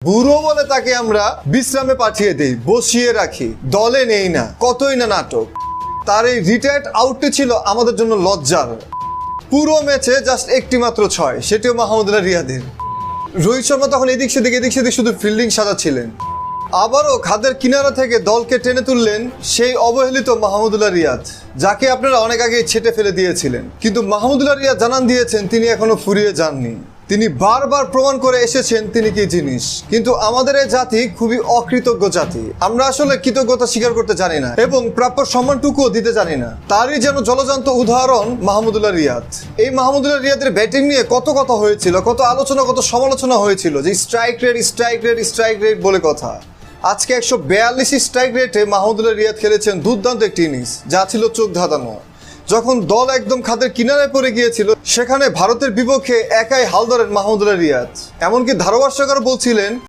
বুড়ো বলে তাকে আমরা বিশ্রামে পাঠিয়ে দেই, বসিয়ে রাখি, দলে নেই না, কতই না নাটক। তার এই রিটায়ার্ড আউটটি ছিল আমাদের জন্য লজ্জার। পুরো ম্যাচে জাস্ট একটি মাত্র ছয়, সেটিও মাহমুদুল্লাহ রিয়াদের। রোহিত শর্মা তখন এদিক সেদিক শুধু ফিল্ডিং সাজাচ্ছিলেন। আবারও খাদের কিনারা থেকে দলকে টেনে তুললেন সেই অবহেলিত মাহমুদুল্লাহ রিয়াদ, যাকে আপনারা অনেক আগেই ছেটে ফেলে দিয়েছিলেন। কিন্তু মাহমুদুল্লাহ রিয়াদ জানান দিয়েছেন তিনি এখনো ফুরিয়ে যাননি। তিনি বারবার প্রমাণ করে এসেছেন তিনি কি জিনিস। কিন্তু আমাদের এই জাতি খুবই অকৃতজ্ঞ জাতি। আমরা আসলে কৃতজ্ঞতা স্বীকার করতে জানি না এবং প্রাপ্য সম্মানটুকুও দিতে জানি না। তারই যেন জলজান্ত উদাহরণ মাহমুদুল্লাহ রিয়াদ। এই মাহমুদুল্লাহ রিয়াদের ব্যাটিং নিয়ে কত কথা হয়েছিল, কত আলোচনা, কত সমালোচনা হয়েছিল যে স্ট্রাইক রেট বলে কথা। আজকে 142 স্ট্রাইক রেটে মাহমুদুল্লাহ রিয়াদ খেলেছেন দুর্দান্ত একটি ইনিংস, যা ছিল চোখ ধাঁধানো। যখন দল একদম খাদের কিনারায় পড়ে গিয়েছিল, সেখানে ভারতের বিপক্ষে একাই হাল ধরেন মাহমুদুল্লাহ রিয়াদ। এমনকি ধারাভাষ্যকার বলছিলেন